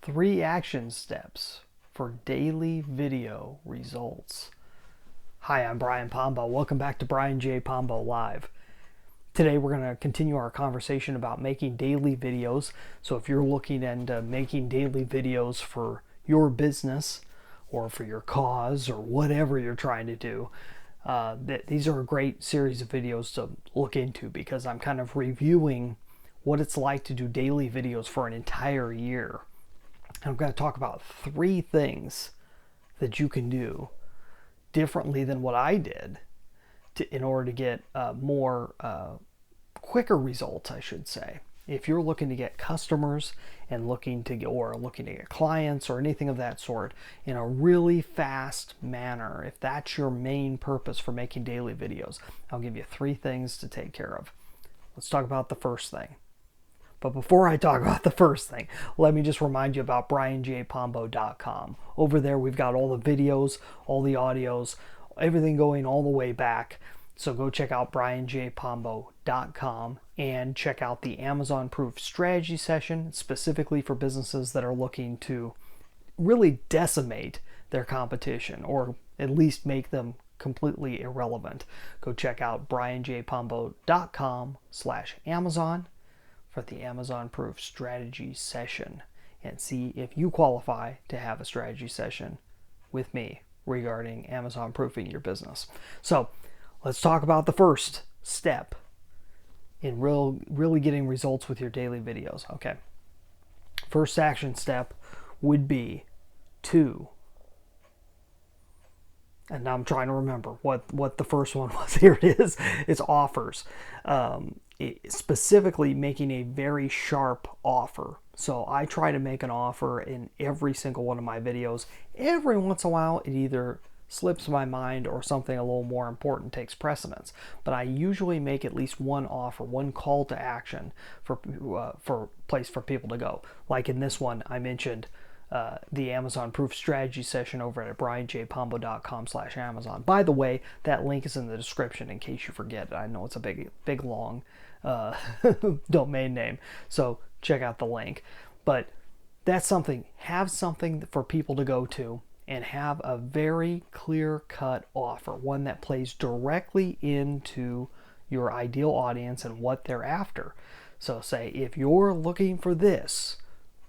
3 action steps for daily video results. Hi, I'm Brian Pombo. Welcome back to Brian J. Pombo Live. Today we're going to continue our conversation about making daily videos. So if you're looking into making daily videos for your business or for your cause or whatever you're trying to do, these are a great series of videos to look into because I'm kind of reviewing what it's like to do daily videos for an entire year. And I'm going to talk about 3 things that you can do differently than what I did in order to get more quicker results, I should say. If you're looking to get customers and looking to get clients or anything of that sort in a really fast manner, if that's your main purpose for making daily videos, I'll give you 3 things to take care of. Let's talk about the first thing. But before I talk about the first thing, let me just remind you about brianjpombo.com. Over there we've got all the videos, all the audios, everything going all the way back. So go check out brianjpombo.com and check out the Amazon Proof Strategy session, specifically for businesses that are looking to really decimate their competition or at least make them completely irrelevant. Go check out brianjpombo.com/Amazon for the Amazon Proof Strategy session and see if you qualify to have a strategy session with me regarding Amazon proofing your business. So let's talk about the first step in really getting results with your daily videos. Okay. First action step would be to, and now I'm trying to remember what the first one was. Here it is. It's offers. Specifically making a very sharp offer. So I try to make an offer in every single one of my videos. Every once in a while it either slips my mind or something a little more important takes precedence. But I usually make at least one offer, one call to action for place for people to go. Like in this one, I mentioned the Amazon Proof Strategy session over at brianjpombo.com/Amazon. By the way, that link is in the description in case you forget it. I know it's a big long domain name, so check out the link. But that's something. Have something for people to go to and have a very clear-cut offer, one that plays directly into your ideal audience and what they're after. So say, if you're looking for this,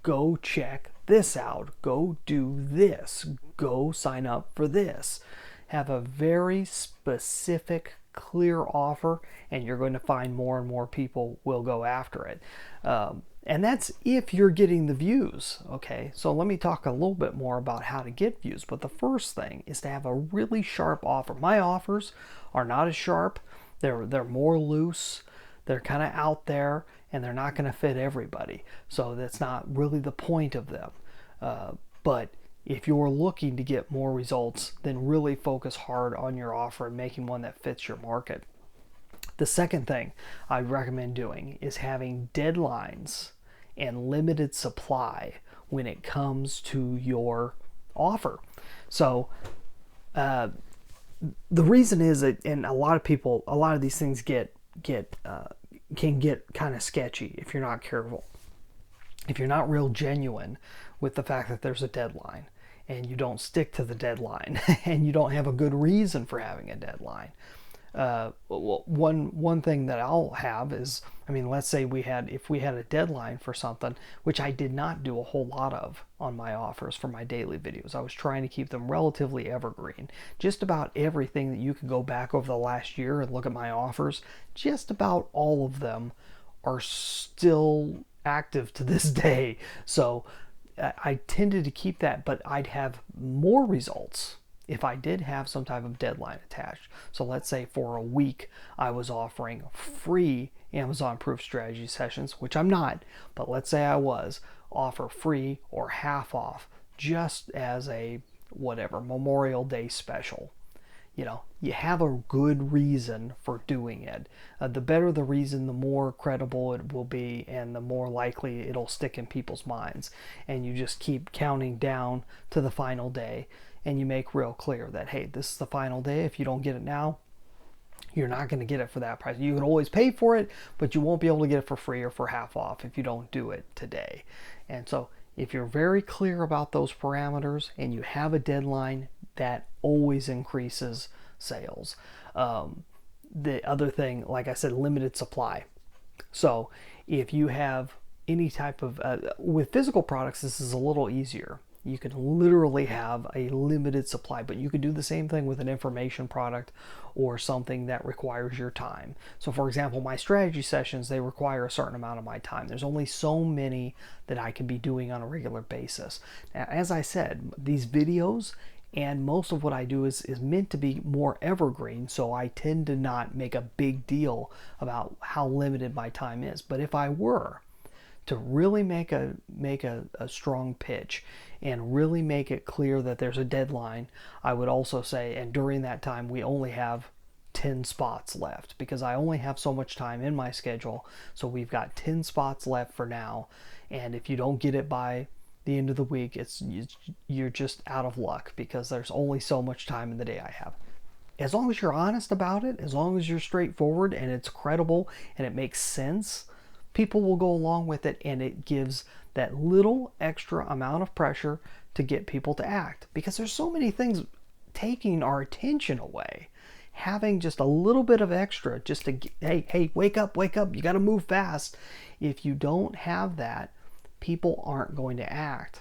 go check this out, go do this, go sign up for this. Have a very specific, clear offer, and you're going to find more and more people will go after it. And that's if you're getting the views. Okay, so let me talk a little bit more about how to get views. But the first thing is to have a really sharp offer. My offers are not as sharp. They're more loose. They're kind of out there, and they're not going to fit everybody. So that's not really the point of them. But if you're looking to get more results, then really focus hard on your offer and making one that fits your market. The second thing I'd recommend doing is having deadlines and limited supply when it comes to your offer. So the reason is that, and a lot of these things can get kind of sketchy if you're not careful. If you're not real genuine with the fact that there's a deadline and you don't stick to the deadline and you don't have a good reason for having a deadline. One thing that I'll have is, let's say if we had a deadline for something, which I did not do a whole lot of on my offers for my daily videos. I was trying to keep them relatively evergreen. Just about everything that you can go back over the last year and look at my offers, just about all of them are still active to this day. So I tended to keep that, but I'd have more results if I did have some type of deadline attached. So let's say for a week I was offering free Amazon Proof Strategy sessions, which I'm not, but let's say I was, offer free or half off just as a Memorial Day special. You have a good reason for doing it. The better the reason, the more credible it will be and the more likely it'll stick in people's minds. And you just keep counting down to the final day and you make real clear that, hey, this is the final day. If you don't get it now, you're not going to get it for that price. You can always pay for it, but you won't be able to get it for free or for half off if you don't do it today. And so If you're very clear about those parameters and you have a deadline, that always increases sales. The other thing, like I said, limited supply. So if you have any type of, with physical products, this is a little easier. You can literally have a limited supply, but you could do the same thing with an information product or something that requires your time. So for example, my strategy sessions, they require a certain amount of my time. There's only so many that I can be doing on a regular basis. Now, as I said, these videos and most of what I do is meant to be more evergreen, so I tend to not make a big deal about how limited my time is. But if I were to really make a strong pitch and really make it clear that there's a deadline, I would also say, and during that time we only have 10 spots left, because I only have so much time in my schedule. So we've got 10 spots left for now, and if you don't get it by the end of the week, you're just out of luck, because there's only so much time in the day I have. As long as you're honest about it, as long as you're straightforward and it's credible and it makes sense, people will go along with it, and it gives that little extra amount of pressure to get people to act, because there's so many things taking our attention away. Having just a little bit of extra just to, hey, wake up, you got to move fast. If you don't have that, people aren't going to act.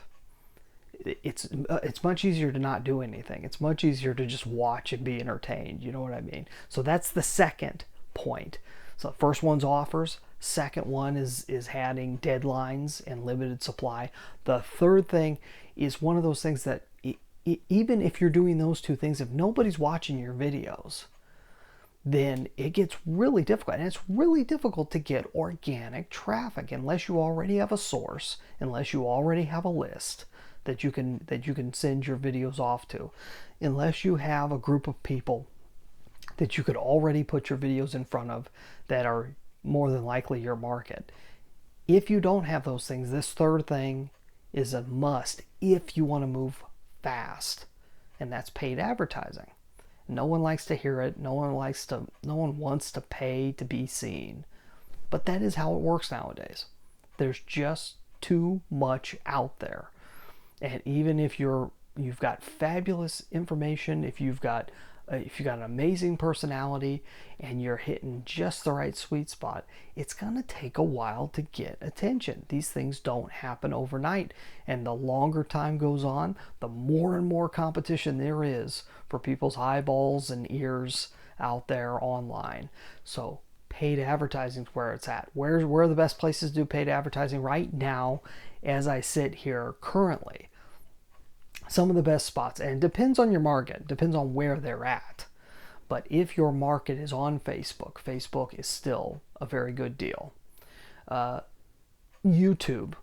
It's much easier to not do anything. It's much easier to just watch and be entertained. You know what I mean? So that's the second point. So the first one's offers. Second one is having deadlines and limited supply. The third thing is one of those things that even if you're doing those two things, if nobody's watching your videos, then it gets really difficult. And it's really difficult to get organic traffic unless you already have a source, unless you already have a list that you can send your videos off to, unless you have a group of people that you could already put your videos in front of that are more than likely your market. If you don't have those things, this third thing is a must if you want to move fast, and that's paid advertising. No one likes to hear it. No one wants to pay to be seen. But that is how it works nowadays. There's just too much out there. And even if you've got fabulous information, if you've got an amazing personality and you're hitting just the right sweet spot, it's going to take a while to get attention. These things don't happen overnight. And the longer time goes on, the more and more competition there is for people's eyeballs and ears out there online. So paid advertising is where it's at. Where are the best places to do paid advertising right now as I sit here currently? Some of the best spots, and it depends on your market, depends on where they're at. But if your market is on Facebook, Facebook is still a very good deal. YouTube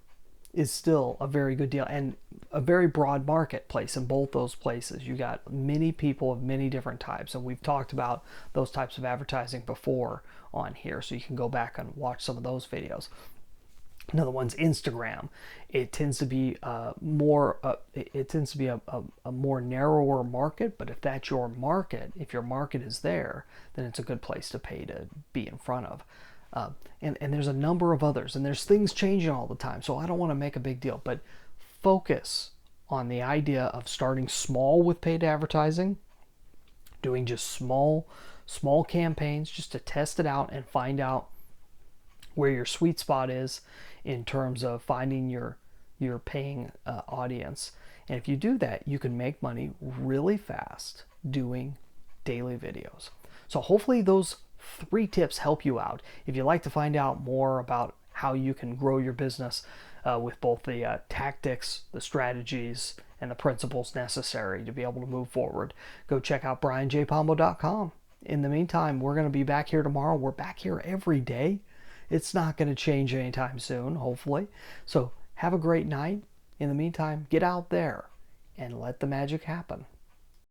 is still a very good deal, and a very broad marketplace in both those places. You got many people of many different types, and we've talked about those types of advertising before on here, so you can go back and watch some of those videos. Another one's Instagram. It tends to be more a more narrower market, but if that's your market, if your market is there, then it's a good place to pay to be in front of. And there's a number of others, and there's things changing all the time, so I don't want to make a big deal, but focus on the idea of starting small with paid advertising, doing just small campaigns just to test it out and find out where your sweet spot is in terms of finding your paying audience. And if you do that, you can make money really fast doing daily videos. So hopefully those 3 tips help you out. If you'd like to find out more about how you can grow your business with both the tactics, the strategies, and the principles necessary to be able to move forward, go check out brianjpombo.com. In the meantime, we're going to be back here tomorrow. We're back here every day. It's not going to change anytime soon, hopefully. So have a great night. In the meantime, get out there and let the magic happen.